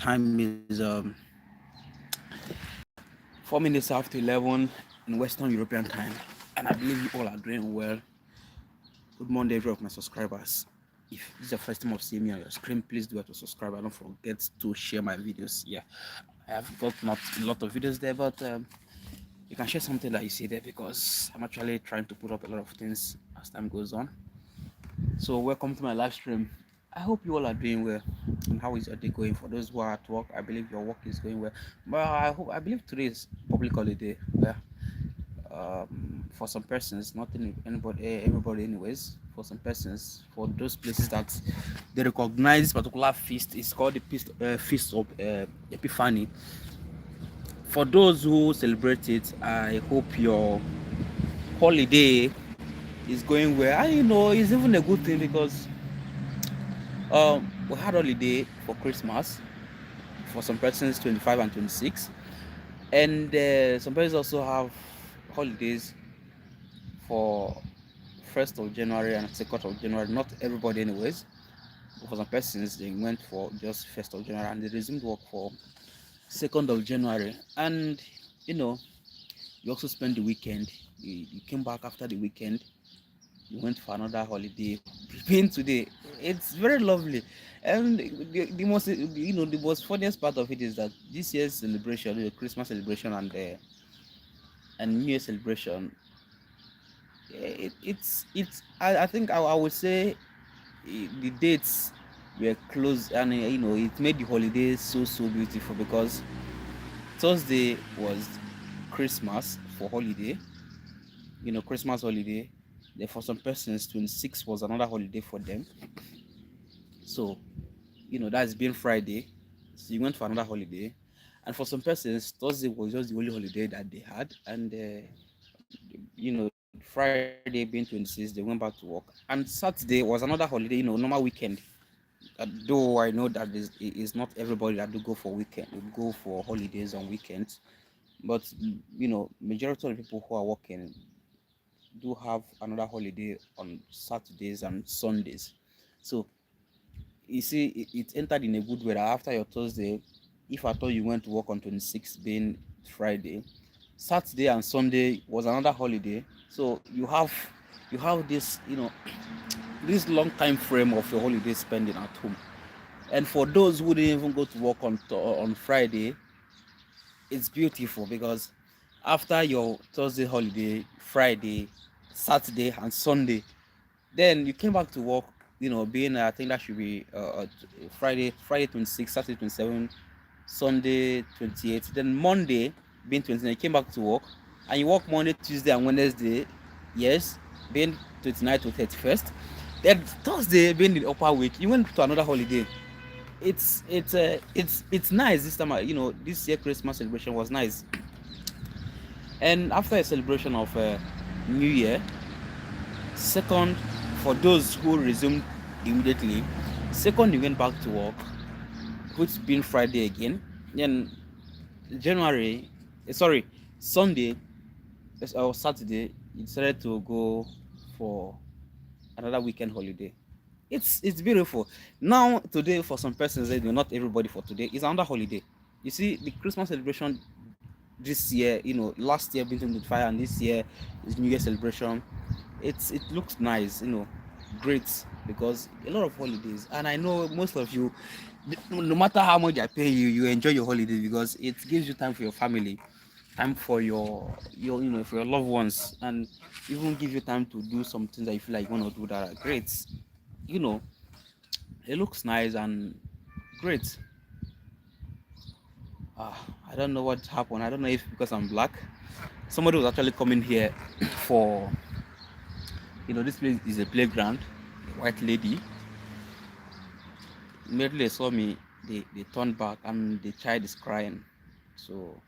time is 4 minutes after 11 in Western European time, and I believe you all are doing well. Good morning, every of my subscribers. If this is the first time of seeing me on your screen, please do have to subscribe. And don't forget to share my videos. Yeah, I have got not a lot of videos there, but you can share something that you see there because I'm actually trying to put up a lot of things as time goes on. So welcome to my live stream. I hope you all are doing well. And how is your day going? For those who are at work, I believe your work is going well. But I believe today is public holiday. Yeah. For some persons, not everybody, anyways. For some persons, for those places that they recognize this particular feast, it's called the feast of Epiphany. For those who celebrate it, I hope your holiday is going well. And it's even a good thing because we had holiday for Christmas for some persons 25 and 26, and some persons also have holidays for 1st of January and 2nd of January. Not everybody, anyways. But for some persons, they went for just 1st of January and they resumed work for 2nd of January. And you know, you also spent the weekend. You came back after the weekend. You went for another holiday. Being today, it's very lovely. And the most, the most funniest part of it is that this year's celebration, the Christmas celebration and New Year celebration, it's. I think I would say the dates were close, and it made the holiday so beautiful because Thursday was Christmas for holiday, Christmas holiday. Then for some persons, 26 was another holiday for them. So, that's been Friday. So you went for another holiday. And for some persons, Thursday was just the only holiday that they had. And, Friday being 26, they went back to work. And Saturday was another holiday, normal weekend. Though I know that is not everybody that do go for weekend, go for holidays on weekends. But, majority of the people who are working do have another holiday on Saturdays and Sundays. So you see, it entered in a good way that after your Thursday, if at all you went to work on 26th being Friday, Saturday and Sunday was another holiday. So you have this, this long time frame of your holiday spending at home. And for those who didn't even go to work on Friday, it's beautiful because after your Thursday holiday, Friday, Saturday, and Sunday, then you came back to work. Being I think that should be Friday 26, Saturday 27, Sunday 28. Then Monday being 29, you came back to work, and you work Monday, Tuesday, and Wednesday. Yes, being 29 to 31st. Then Thursday being the upper week, you went to another holiday. It's nice this time. This year Christmas celebration was nice, and after a celebration of New Year, second, for those who resumed immediately, second you went back to work, which being Friday again. Then January, sorry, Sunday or Saturday, you decided to go for another weekend holiday. It's beautiful. Now today, for some persons, not everybody for today, is another holiday. You see, the Christmas celebration this year, last year being 2025, and this year is New Year celebration. It looks nice, great, because a lot of holidays, and I know most of you, no matter how much I pay you, you enjoy your holiday because it gives you time for your family, time for your for your loved ones, and even give you time to do some things that you feel like you want to do that are great. you know it looks nice and great. I don't know what happened. I don't know if because I'm black, somebody was actually coming here for, this place is a playground. A white lady, immediately they saw me, they turned back and the child is crying. So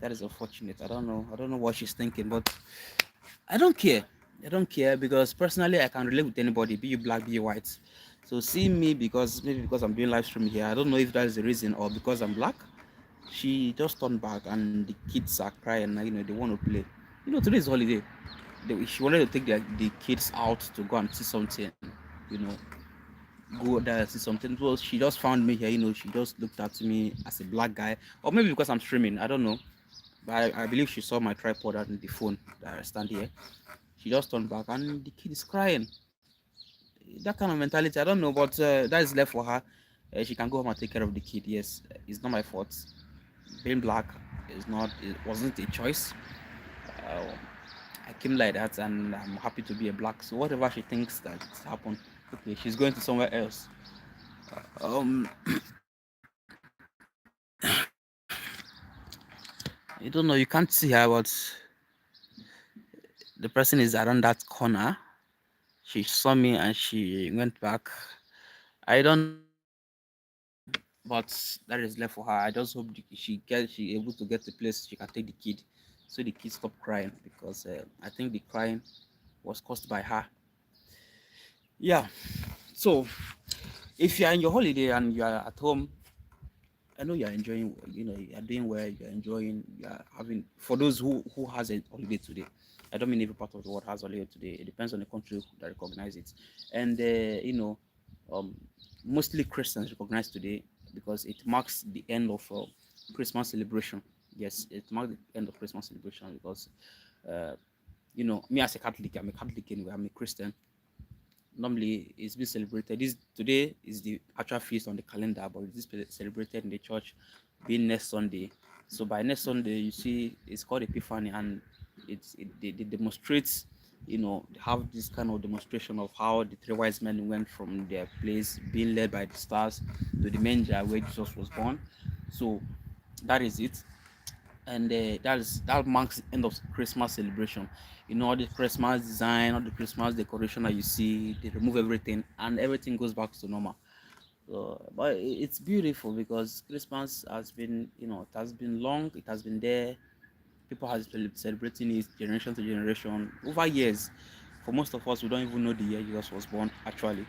that is unfortunate. I don't know what she's thinking, but I don't care because personally I can relate with anybody, be you black, be you white. So see me, because maybe because I'm doing live stream here, I don't know if that is the reason, or because I'm black, she just turned back and the kids are crying. They want to play. Today is holiday. She wanted to take the kids out to go and see something. you know go there see something. Well, she just found me here, she just looked at me as a black guy, or maybe because I'm streaming, I don't know. But I believe she saw my tripod and the phone that I stand here. She just turned back and the kid is crying. That kind of mentality, I don't know, but that is left for her. She can go home and take care of the kid. Yes, it's not my fault. Being black is not, it wasn't a choice. Uh, I came like that, and I'm happy to be a black. So whatever she thinks that happened, okay, she's going to somewhere else. Um, I don't know. You can't see her, but the person is around that corner. She saw me and she went back. I don't know, but that is left for her. I just hope she able to get to a place she can take the kid, so the kid stop crying, because I think the crying was caused by her. Yeah. So if you are in your holiday and you are at home, I know you are enjoying. You are doing well. You are enjoying. You are having. For those who has a holiday today, I don't mean every part of the world has holiday today. It depends on the country that recognize it, and um, mostly Christians recognize today because it marks the end of Christmas celebration. Yes, it marks the end of Christmas celebration because, uh, me as a Catholic, I'm a Catholic anyway. I'm a Christian. Normally it's been celebrated. This today is the actual feast on the calendar, but it's celebrated in the church being next Sunday. So by next Sunday, you see, it's called Epiphany, and they demonstrates, they have this kind of demonstration of how the three wise men went from their place, being led by the stars, to the manger where Jesus was born. So that is it, and that marks the end of Christmas celebration. All the Christmas design, all the Christmas decoration that you see, they remove everything, and everything goes back to normal. So, but it's beautiful because Christmas has been, it has been long, it has been there. People has been celebrating it generation to generation over years. For most of us, we don't even know the year Jesus was born actually,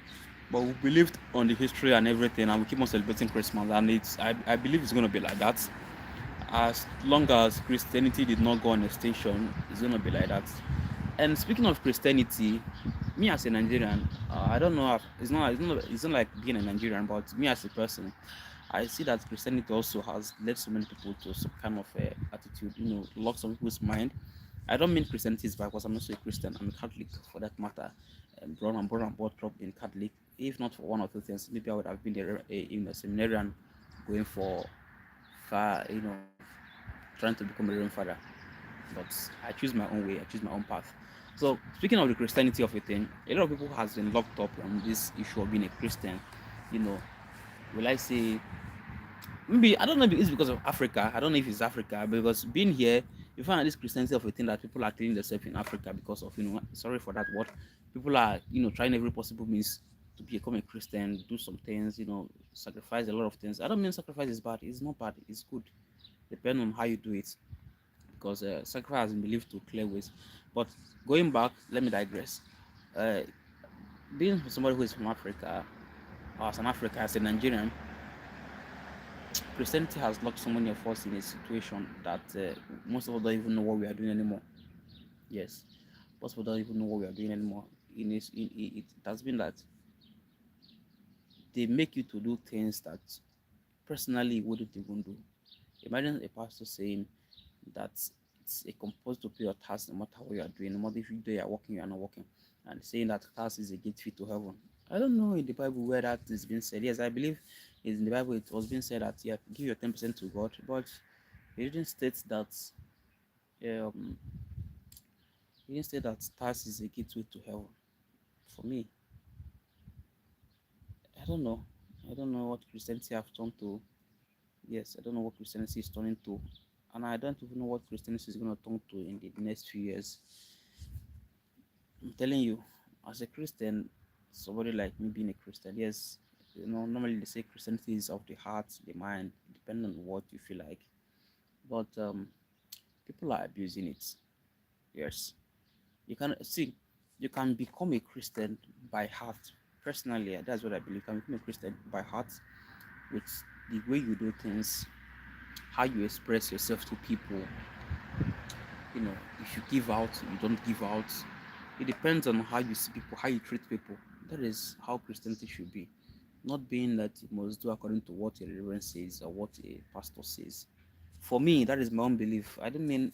but we believed on the history and everything, and we keep on celebrating Christmas. And I believe it's going to be like that as long as Christianity did not go on extinction. It's gonna be like that. And speaking of Christianity, me as a Nigerian, I don't know. It's not like being a Nigerian, but me as a person, I see that Christianity also has led so many people to some kind of attitude. Lock some people's mind. I don't mean Christianity is bad because I'm also a Christian. I'm a Catholic for that matter. Born and brought up in Catholic. If not for one or two things, maybe I would have been a seminarian going for far, trying to become a reverend father. But I choose my own way. I choose my own path. So speaking of the Christianity of a thing, a lot of people has been locked up on this issue of being a Christian. You know, will I say, maybe I don't know if it's because of Africa. I don't know if it's Africa, because being here, you find that this Christianity of a thing that people are killing themselves in Africa because of, sorry for that word. People are, trying every possible means to become a Christian, do some things, sacrifice a lot of things. I don't mean sacrifice is bad. It's not bad. It's good, depending on how you do it, because sacrifice has been believed to clear ways. But going back, let me digress. Uh, Being somebody who is from Africa, or as an African, as a Nigerian, Christianity has locked so many of us in a situation that most of us don't even know what we are doing anymore. Yes, most people don't even know what we are doing anymore. It has been that they make you to do things that personally you wouldn't even do. Imagine a pastor saying that it's a compulsory to pay your tax no matter what you are doing, no matter if you are working, you are not working, and saying that tax is a gate fee to heaven. I don't know in the Bible where that is being said. Yes, I believe in the Bible it was being said that, yeah, give your 10% to God, but it didn't state that um it didn't state that tax is a gateway to heaven. For me, I don't know. I don't know what Christianity have turned to. Yes, I don't know what Christianity is turning to, and I don't even know what Christianity is going to turn to in the next few years. I'm telling you, as a Christian, somebody like me being a Christian, yes, normally they say Christianity is of the heart, the mind, depending on what you feel like. But people are abusing it. Yes, you can see, you can become a Christian by heart. Personally, that's what I believe. You can become a Christian by heart with the way you do things, how you express yourself to people. If you give out, you don't give out. It depends on how you see people, how you treat people. That is how Christianity should be. not being that you must do according to what a reverend says or what a pastor says. For me, that is my own belief. I don't mean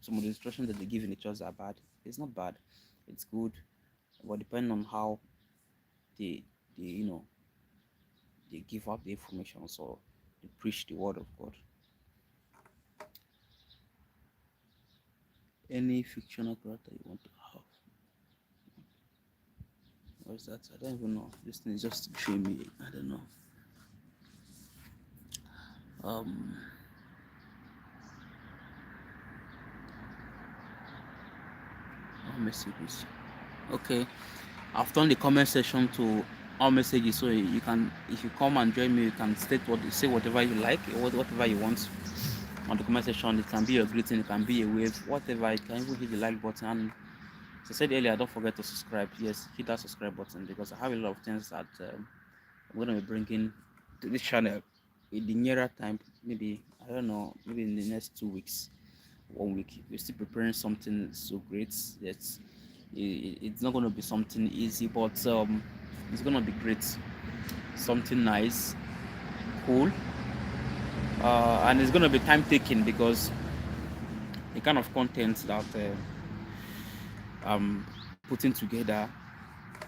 some of the instructions that they give in the church are bad. It's not bad. It's good, but depending on how they they give out the information, so they preach the word of God. Any fictional character you want to have. What's that? I don't even know. This thing is just dreamy. I don't know. Um all messages. Okay. I've turned the comment section to all messages, so you can, if you come and join me, you can state what you say, whatever you like, whatever you want on the comment section. It can be a greeting, it can be a wave, whatever. You can even hit the like button. And as I said earlier, don't forget to subscribe. Yes, hit that subscribe button, because I have a lot of things that I'm going to be bringing to this channel in the nearer time. Maybe, I don't know, maybe in the next 2 weeks, 1 week. We're still preparing something so great. It's not going to be something easy, but it's going to be great. Something nice, cool, and it's going to be time taking, because the kind of content that I'm putting together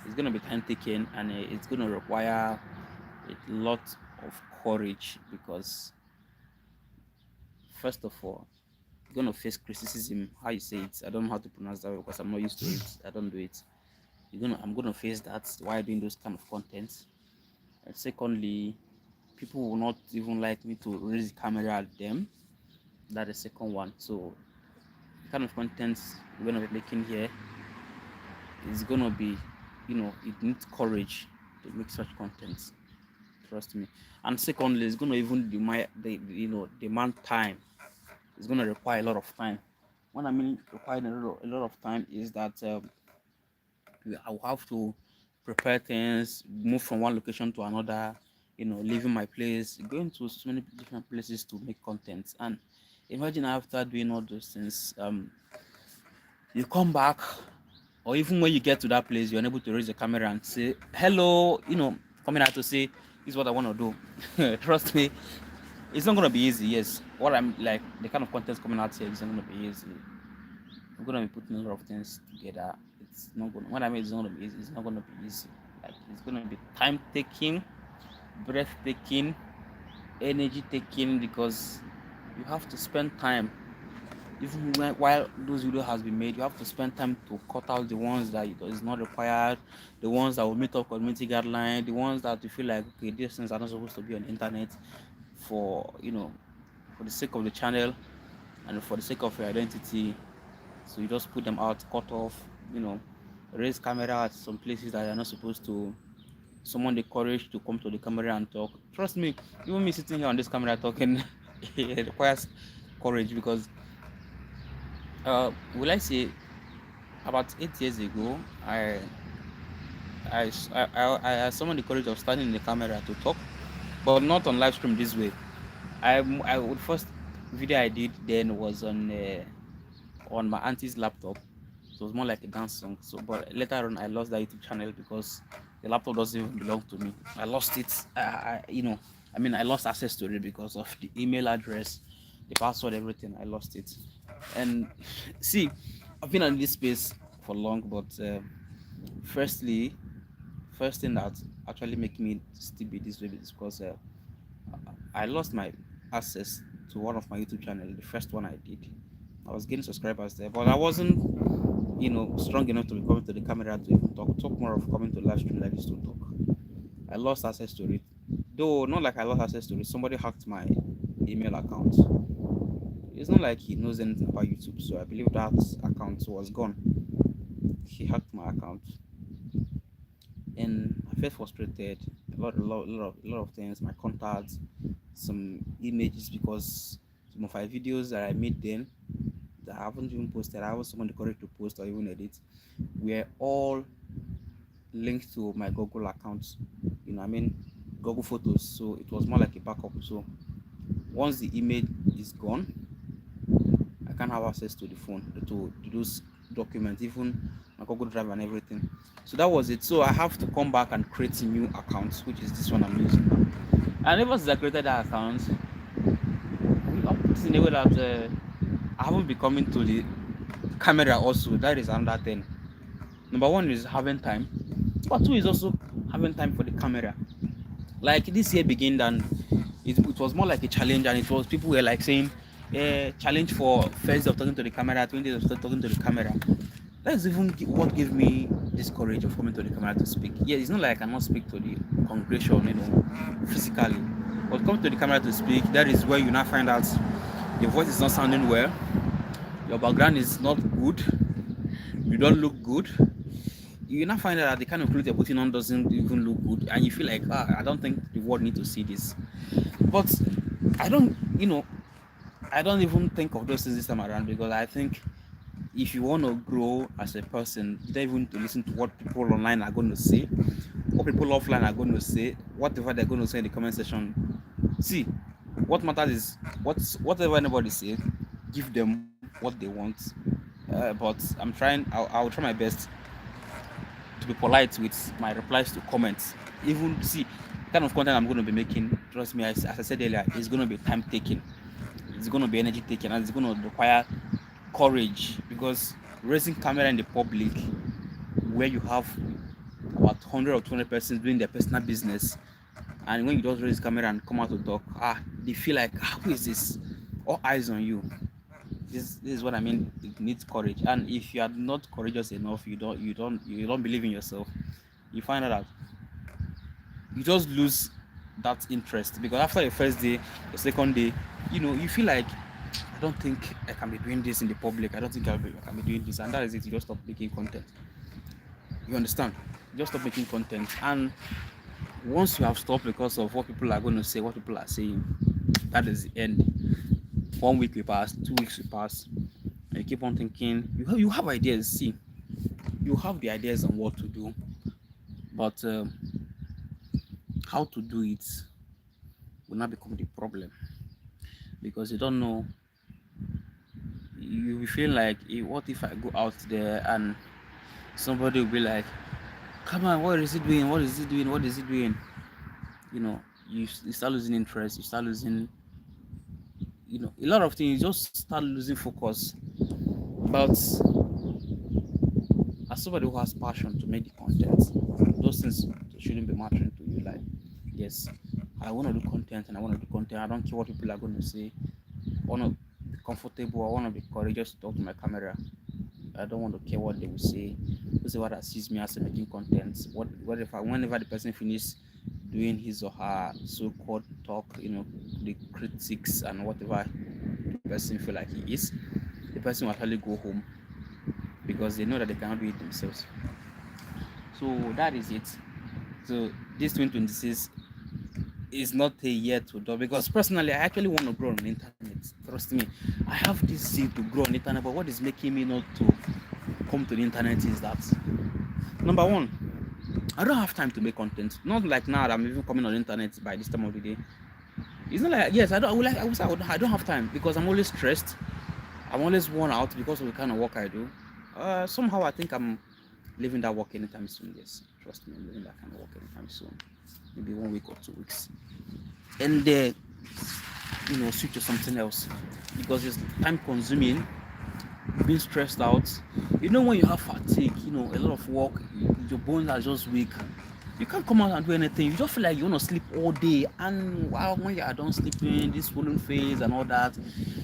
is going to be time taking, and it's going to require a lot of courage, because first of all, you're going to face criticism. How you say it, I don't know how to pronounce that, because I'm not used to it. I don't do it. I'm going to face that while doing those kind of contents. And secondly, people will not even like me to raise the camera at them. That is the second one. So the kind of content we're going to be making here is going to be, it needs courage to make such content. Trust me. And secondly, it's going to even demand time. It's going to require a lot of time. What I mean requiring a lot of time is that I'll have to prepare things, move from one location to another, leaving my place, going to so many different places to make content. And imagine after doing all those things, you come back, or even when you get to that place, you're unable to raise the camera and say hello, coming out to say this is what I want to do. Trust me, it's not gonna be easy. Yes, what I'm like, the kind of content coming out here is not gonna be easy. I'm gonna be putting a lot of things together. It's not gonna. What I mean, it's not gonna be easy. It's not gonna be easy. Like, it's gonna be time taking, breath taking, energy taking, because you have to spend time. Even while those video has been made, you have to spend time to cut out the ones that is not required, the ones that will meet up community guideline, the ones that you feel like, okay, these things are not supposed to be on the internet for for the sake of the channel and for the sake of your identity. So you just put them out, cut off, raise camera at some places that you're not supposed to. Someone the courage to come to the camera and talk. Trust me, even me sitting here on this camera talking, it requires courage, because will I say, about 8 years ago, I summoned the courage of standing in the camera to talk, but not on live stream this way. I would first video I did then was on my auntie's laptop. So it was more like a dance song. So, but later on, I lost that YouTube channel because the laptop doesn't even belong to me. I lost it. I lost access to it because of the email address, the password, everything. I lost it. And see, I've been in this space for long, but firstly, first thing that actually make me still be this way is because I lost my access to one of my YouTube channel, the first one I did. I was getting subscribers there, but I wasn't, strong enough to be coming to the camera to even talk more of coming to live stream like this to talk. I lost access to it. Though not like I lost access to it, somebody hacked my email account. It's not like he knows anything about YouTube, so I believe that account was gone. He hacked my account, and I felt frustrated. A lot of things, my contacts, some images, because some of my videos that I made then that I haven't even posted, I haven't summoned the courage to post or even edit, were all linked to my Google account. Google Photos. So it was more like a backup. So once the image is gone, I can't have access to the phone to those documents, even my Google Drive and everything. So that was it. So I have to come back and create a new account, which is this one I'm using now. And ever since I created that account, I put it in a way that I haven't been coming to the camera also. That is another thing. Number one is having time. Number two is also having time for the camera. Like this year began and it was more like a challenge, and it was people were like saying, challenge for first day of talking to the camera, 20 days of talking to the camera. That's even what gave me this courage of coming to the camera to speak. Yeah, it's not like I cannot speak to the congregation, physically. But coming to the camera to speak, that is where you now find out your voice is not sounding well, your background is not good, you don't look good. You now find out that the kind of clothes you're putting on doesn't even look good, and you feel like, I don't think the world need to see this. But I don't, I don't even think of those things this time around, because I think if you want to grow as a person, you don't even need to listen to what people online are going to say, what people offline are going to say, whatever they're going to say in the comment section. See, what matters is whatever anybody says, give them what they want. But I'll try my best to be polite with my replies to comments. Even see, the kind of content I'm going to be making, trust me, as I said earlier, it's going to be time taking, it's going to be energy taking, and it's going to require courage, because raising camera in the public where you have about 100 or 200 persons doing their personal business, and when you just raise camera and come out to talk, they feel like, who is this? All eyes on you. This is what I mean. It needs courage, and if you are not courageous enough, you don't believe in yourself, you find out you just lose that interest, because after your first day, the second day, you feel like, I don't think I can be doing this in the public. I don't think I can be doing this, and that is it. You just stop making content. You understand? You just stop making content, and once you have stopped because of what people are going to say, what people are saying, that is the end. 1 week will pass, 2 weeks will pass, and you keep on thinking. You have ideas. See, you have the ideas on what to do, but how to do it will not become the problem, because you don't know. You will feel like, what if I go out there and somebody will be like, come on, what is he doing? What is he doing? What is he doing? You start losing interest, you start losing, a lot of things, you just start losing focus. But as somebody who has passion to make the content, those things shouldn't be mattering to you. Like, yes, I want to do content and I want to do content. I don't care what people are going to say. I want to be comfortable. I want to be courageous to talk to my camera. I don't want to care what they will say. Whoever that sees me as making content, whenever the person finishes doing his or her so-called talk, the critics and whatever the person feel like he is, the person will actually go home, because they know that they cannot do it themselves. So that is it. So this 2026 is not a year to do, because personally I actually want to grow on the internet. Trust me, I have this zeal to grow on the internet, but what is making me not to come to the internet is that, number one, I don't have time to make content. Not like now that I'm even coming on the internet by this time of the day. It's not like, yes, I don't have time, because I'm always stressed. I'm always worn out because of the kind of work I do. Somehow I think I'm leaving that work anytime soon. Yes, trust me, I'm leaving that kind of work anytime soon. Maybe 1 week or 2 weeks. And switch to something else, because it's time consuming, being stressed out. When you have fatigue, a lot of work, your bones are just weak. You can't come out and do anything. You just feel like you want to sleep all day, and when you are done sleeping, this swollen face and all that,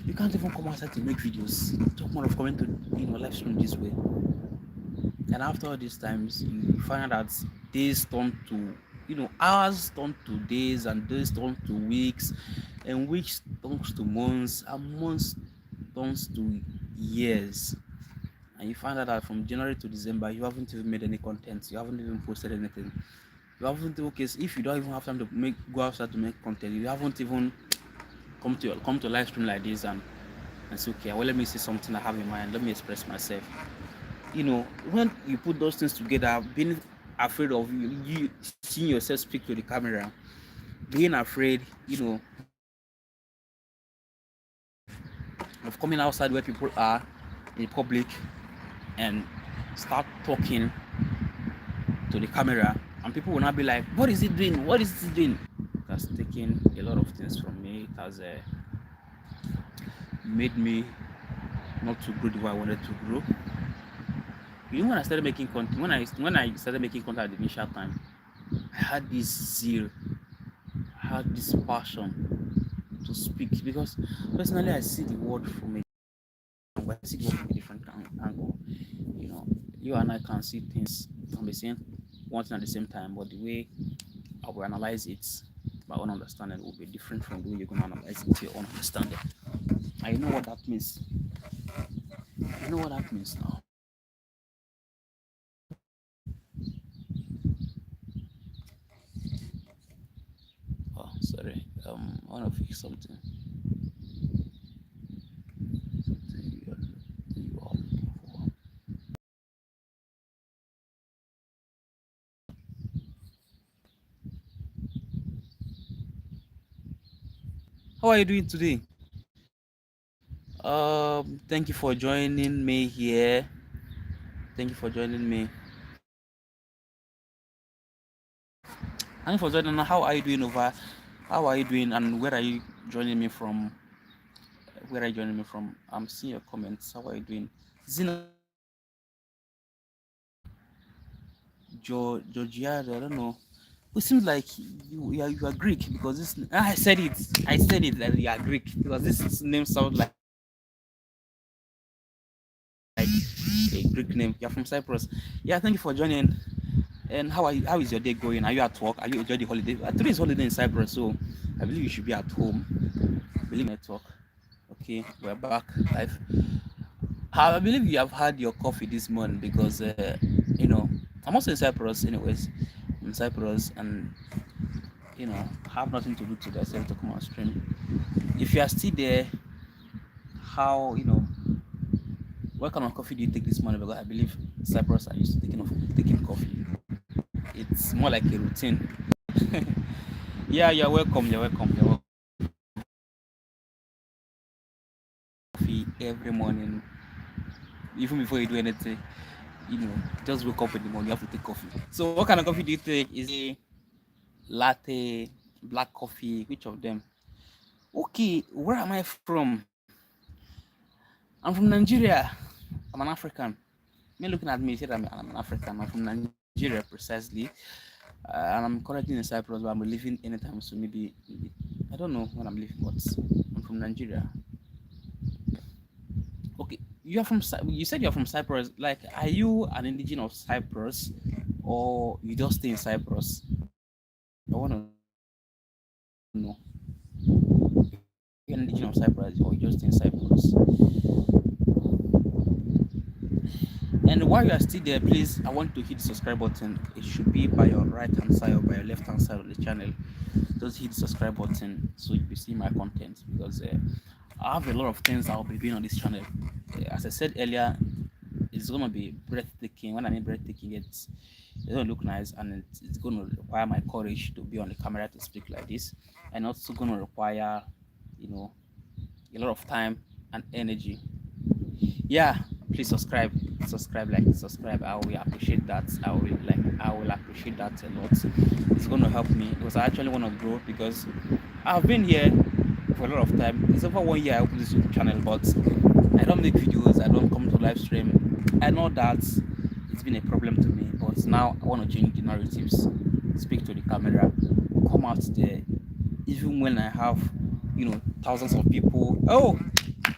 you can't even come outside to make videos. Talk more of coming to live stream this way. And after all these times, you find out that days turn to hours, turn to days, and days turn to weeks, and weeks turns to months, and months turns to years. And you find out that from January to December, you haven't even made any content, you haven't even posted anything. You haven't, okay, so if you don't even have time to go outside to make content, you haven't even come to live stream like this and say, okay, well, let me see something I have in mind, let me express myself. When you put those things together, being afraid of you seeing yourself speak to the camera, being afraid, of coming outside where people are in public and start talking, to the camera, and people will not be like, what is he doing? What is he doing? It has taken a lot of things from me. It has made me not to grow the way I wanted to grow. You know, when I started making content, when I started making content at the initial time, I had this zeal, I had this passion to speak, because personally I see the world from a I see the world from a different angle. You know, you and I can see things from the same one thing at the same time, but the way I will analyze it, my own understanding will be different from the way you're going to analyze it to your own understanding. I know what that means. I know what that means now. Oh, sorry. I want to fix something. You are looking for. How are you doing today? Thank you for joining me here. Thank you for joining me. Thank you for joining. How are you doing over? How are you doing? And where are you joining me from? Where are you joining me from? I'm seeing your comments. How are you doing? Zina Georgiado, I don't know. It seems like you are Greek, because this I said it. I said it that you are Greek, because this name sounds like a Greek name. You're from Cyprus. Yeah, thank you for joining. And how are you? How is your day going? Are you at work? Are you enjoying the holiday? Today is holiday in Cyprus, so I believe you should be at home. I believe network. Okay, we're back live. I believe you have had your coffee this morning, because you know, I'm also in Cyprus anyways. I'm in Cyprus, and you know, have nothing to do today except to come on stream. If you are still there, how, you know, what kind of coffee do you take this morning? Because I believe Cyprus are used to taking coffee. It's more like a routine. Yeah, you're welcome. You're welcome. You're welcome. Coffee every morning, even before you do anything. You know, just wake up in the morning, you have to take coffee. So, what kind of coffee do you take? Is it latte, black coffee? Which of them? Okay, where am I from? I'm from Nigeria. I'm an African. Me looking at me, said I'm an African. I'm from Nigeria precisely, and I'm currently in Cyprus, but I'm leaving anytime soon. Maybe I don't know when I'm leaving, but I'm from Nigeria. Okay, you said you're from Cyprus. Like, are you an indigenous of Cyprus, or you just stay in Cyprus? I want to know. You're an indigenous of Cyprus, or you just stay in Cyprus? And while you are still there, please, I want to hit the subscribe button. It should be by your right hand side or by your left hand side of the channel. Just hit the subscribe button so you can see my content, because I have a lot of things I'll be doing on this channel. As I said earlier, it's gonna be breathtaking. When I mean breathtaking, it's gonna look nice, and it's gonna require my courage to be on the camera to speak like this, and also gonna require, you know, a lot of time and energy. Yeah, please subscribe, like, subscribe. I will appreciate that. I will appreciate that a lot. It's going to help me, because I actually want to grow, because I've been here for a lot of time. It's over 1 year I opened this YouTube channel, but I don't make videos, I don't come to live stream. I know that it's been a problem to me, but now I want to change the narratives, speak to the camera, come out there, even when I have, you know, thousands of people. Oh,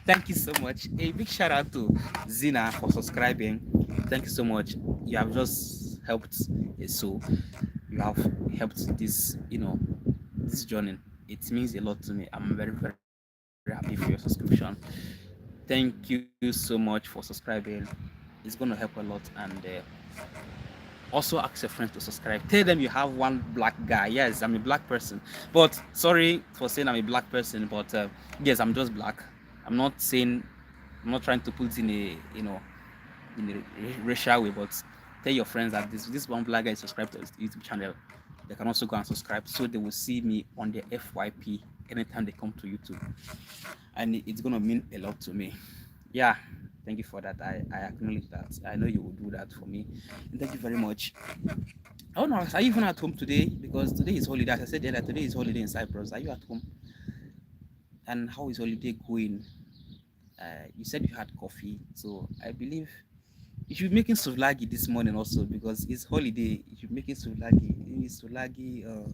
thank you so much. A big shout out to Zina for subscribing. Thank you so much. You have just helped a soul. You have helped this, you know, this journey. It means a lot to me. I'm very, very, very happy for your subscription. Thank you so much for subscribing. It's going to help a lot. And also ask your friends to subscribe. Tell them you have one black guy. Yes, I'm a black person. But sorry for saying I'm a black person. But yes, I'm just black. I'm not saying, I'm not trying to put in a, you know, in a racial way. But tell your friends that this one black guy is subscribed to his YouTube channel. They can also go and subscribe, so they will see me on the FYP anytime they come to YouTube, and it's gonna mean a lot to me. Yeah. Thank you for that. I acknowledge that. I know you will do that for me. And thank you very much. Oh no, are you even at home today? Because today is holiday. As I said earlier, today is holiday in Cyprus. Are you at home? And how is holiday going? You said you had coffee, so I believe you should be making souvlaki this morning also because it's holiday. You should be making souvlaki, maybe souvlaki,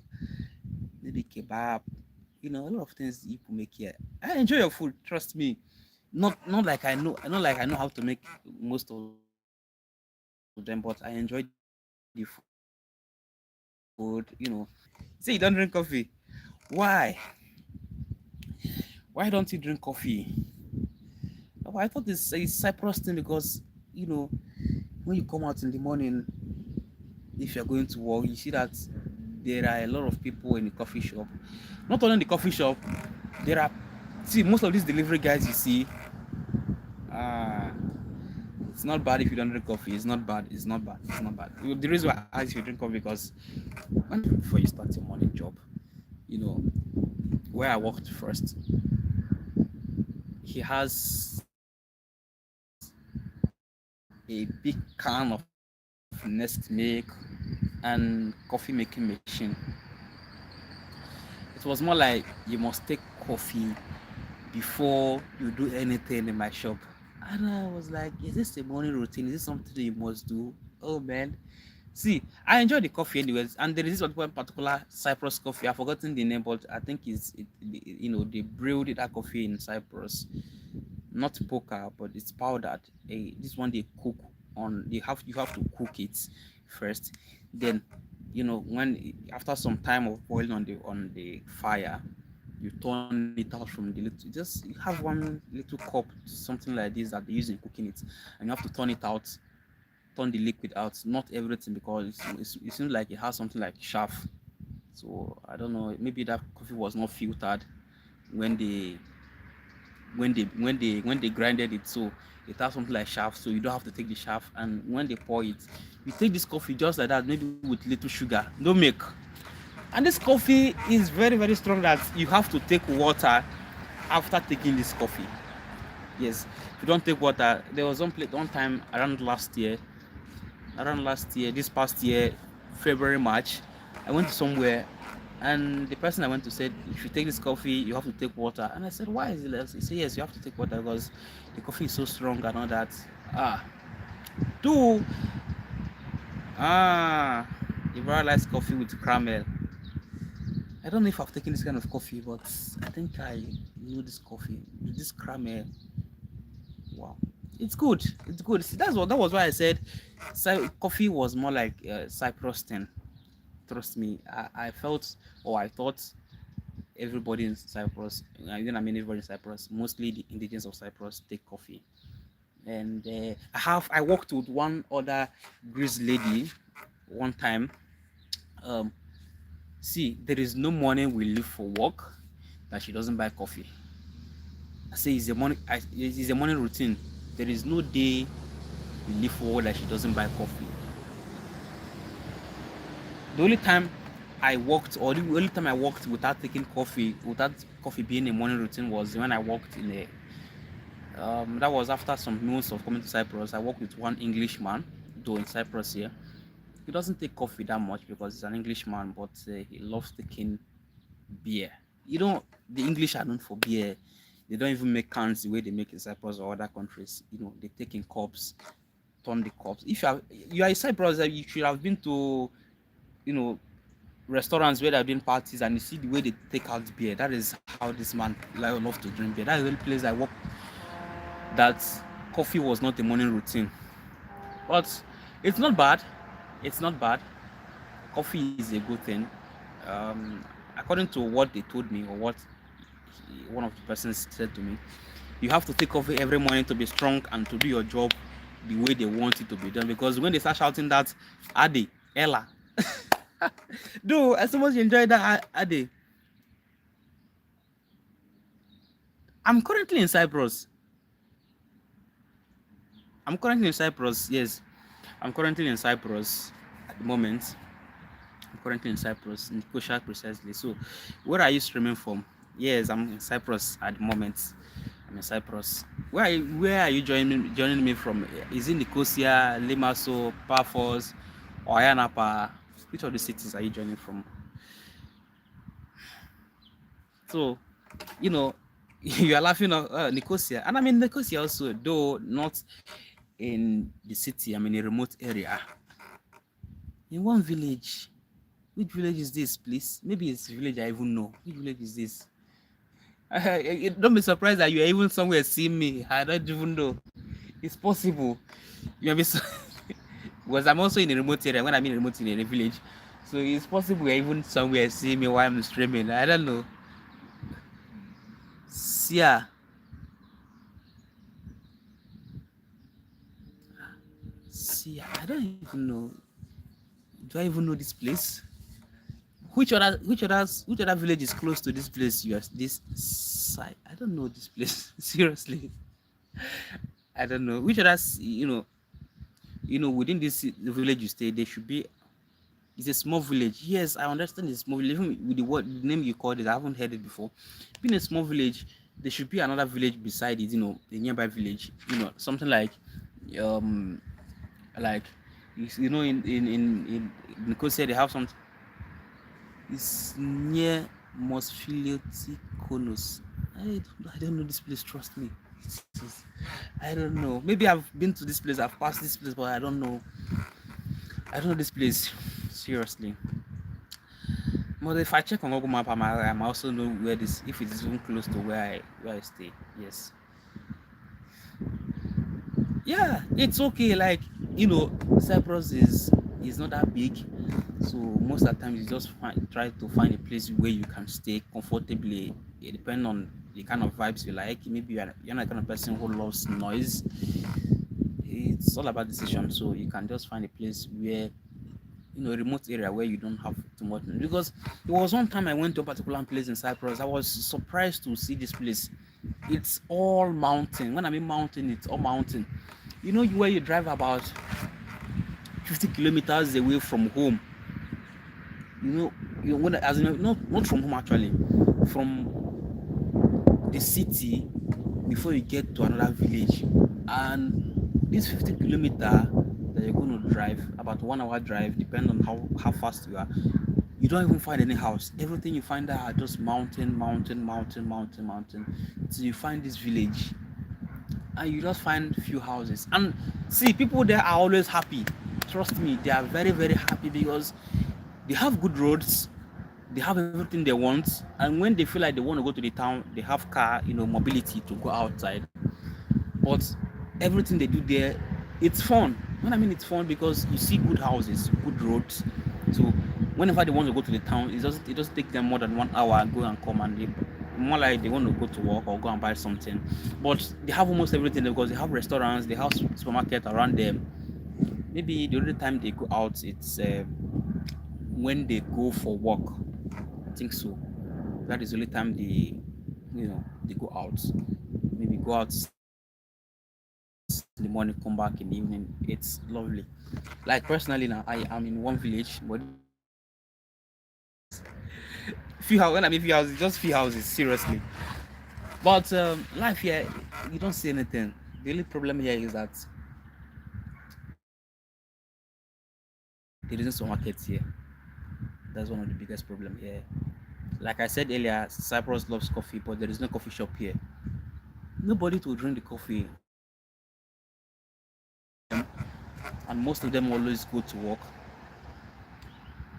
maybe kebab. You know, a lot of things you can make here. I enjoy your food. Trust me. Not like I know, not like I know how to make most of them, but I enjoy the food. You know, say you don't drink coffee. Why? Why don't you drink coffee? Oh, I thought it's a Cyprus thing because when you come out in the morning, if you're going to work, you see that there are a lot of people in the coffee shop. Not only in the coffee shop, there are most of these delivery guys you see. Ah, it's not bad if you don't drink coffee. It's not bad. It's not bad. It's not bad. The reason why I asked you to drink coffee because when before you start your morning job, you know, where I worked first, he has a big can of Nest milk and coffee making machine. It was more like you must take coffee before you do anything in my shop. And I was like, is this a morning routine? Is this something that you must do? Oh man. See, I enjoy the coffee anyways, and there is this one particular Cyprus coffee. I've forgotten the name, but I think they brewed that coffee in Cyprus. Not poker, but it's powdered. This one they cook on. You have to cook it first. Then, when after some time of boiling on the fire, you turn it out from the little. Just have one little cup, something like this that they use in cooking it, and you have to turn it out, turn the liquid out. Not everything because it seems like it has something like chaff. So I don't know. Maybe that coffee was not filtered when they grinded it, so it has something like chaff, so you don't have to take the chaff. And when they pour it, you take this coffee just like that, maybe with little sugar, no milk. And this coffee is very very strong that you have to take water after taking this coffee. Yes, if you don't take water, there was one time this past year, February, March, I went to somewhere, and the person I went to said, if you take this coffee, you have to take water. And I said, why is it like? He said, yes, you have to take water because the coffee is so strong and all that. Ah, do ah, Ibarra likes coffee with caramel. I don't know if I've taken this kind of coffee, but I think I know this coffee. This caramel, wow, it's good. It's good. See, that was why I said, coffee was more like Cyprus thing. Trust me, I felt or I thought everybody in Cyprus, everybody in Cyprus, mostly the indigenous of Cyprus, take coffee. And I worked with one other Greece lady one time. Um, See, there is no morning we leave for work that she doesn't buy coffee. I say it's a morning routine. There is no day we leave for work that she doesn't buy coffee. The only time I worked, or the only time I worked without taking coffee, without coffee being a morning routine, was when I worked in a. That was after some months of coming to Cyprus. I worked with one Englishman, though in Cyprus here. He doesn't take coffee that much because he's an Englishman, but he loves taking beer. The English are known for beer. They don't even make cans the way they make in Cyprus or other countries. They take in cups, turn the cups. If you are in Cyprus, you should have been to, you know, restaurants where they're doing parties and you see the way they take out beer. That is how this man loves to drink beer. That is the only place I work that coffee was not a morning routine. But it's not bad. It's not bad. Coffee is a good thing. According to what they told me or what one of the persons said to me, you have to take coffee every morning to be strong and to do your job the way they want it to be done. Because when they start shouting that, Ade, Ella, do I suppose you enjoy that, Ade? I'm currently in Cyprus. Yes, I'm currently in Cyprus at the moment. I'm currently in Cyprus, in Nicosia precisely. So, where are you streaming from? Yes, I'm in Cyprus at the moment. I'm in Cyprus. Where are you joining me from? Is it Nicosia, Limassol, Paphos, or Ayanapa? Which of the cities are you joining from? So, you know, you are laughing at Nicosia, and I mean Nicosia also, though not in the city. I'm in a remote area, in one village. Which village is this, please? Maybe it's a village I even know. Which village is this? Don't be surprised that you are even somewhere seeing me. I don't even know. It's possible. You be so because I'm also in a remote area. When I'm in a remote in a village, so it's possible you're even somewhere seeing me while I'm streaming. I don't know. Sia, Sia. I don't even know. Do I even know this place? Which other village is close to this place? This side. I don't know this place. Seriously, I don't know. Which others, within this the village you stay, there should be. It's a small village. Yes, I understand it's small village. Even with the name you called it, I haven't heard it before. Being a small village, there should be another village beside it. A nearby village. Something um, like, in Nicosia they have some. It's near Mosfilioti Konos. I don't know this place. Trust me. I don't know. Maybe I've been to this place. I've passed this place, but I don't know. I don't know this place. Seriously. But if I check on Google Map, I might also know where this, if it is even close to where I stay. Yes. Yeah, it's okay. Like, Cyprus is not that big, so most of the time you just try to find a place where you can stay comfortably. It depends on the kind of vibes you like. Maybe you're not the kind of person who loves noise. It's all about decision. So you can just find a place where, a remote area where you don't have too much. Because there was one time I went to a particular place in Cyprus. I was surprised to see this place. It's all mountain. When I mean mountain, it's all mountain. Where you drive about 50 kilometers away from home. As in, not from home actually, from the city before you get to another village. And this 50 kilometer that you're going to drive, about 1 hour drive, depending on how fast you are, you don't even find any house. Everything you find there are just mountain till you find this village, and you just find few houses. And see, people there are always happy. Trust me, they are very, very happy because they have good roads, they have everything they want, and when they feel like they want to go to the town, they have car, mobility to go outside. But everything they do there, it's fun. When I mean it's fun, because you see good houses, good roads. So whenever they want to go to the town, it doesn't take them more than 1 hour and go and come, and more like they want to go to work or go and buy something. But they have almost everything because they have restaurants, they have supermarket around them. Maybe the only time they go out, it's when they go for work. I think so. That is the only time they go out. Maybe go out in the morning, come back in the evening. It's lovely. Like personally now, I am in one village, but when I mean few houses, just few houses, seriously. But life here, you don't see anything. The only problem here is that there isn't supermarkets here. That's one of the biggest problems here. Like I said earlier, Cyprus loves coffee, but there is no coffee shop here. Nobody to drink the coffee, and most of them always go to work.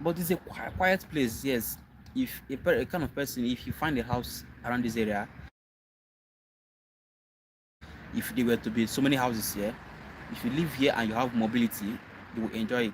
But it's a quiet place. Yes, if a kind of person, if you find a house around this area, if there were to be so many houses here, if you live here and you have mobility, you will enjoy it.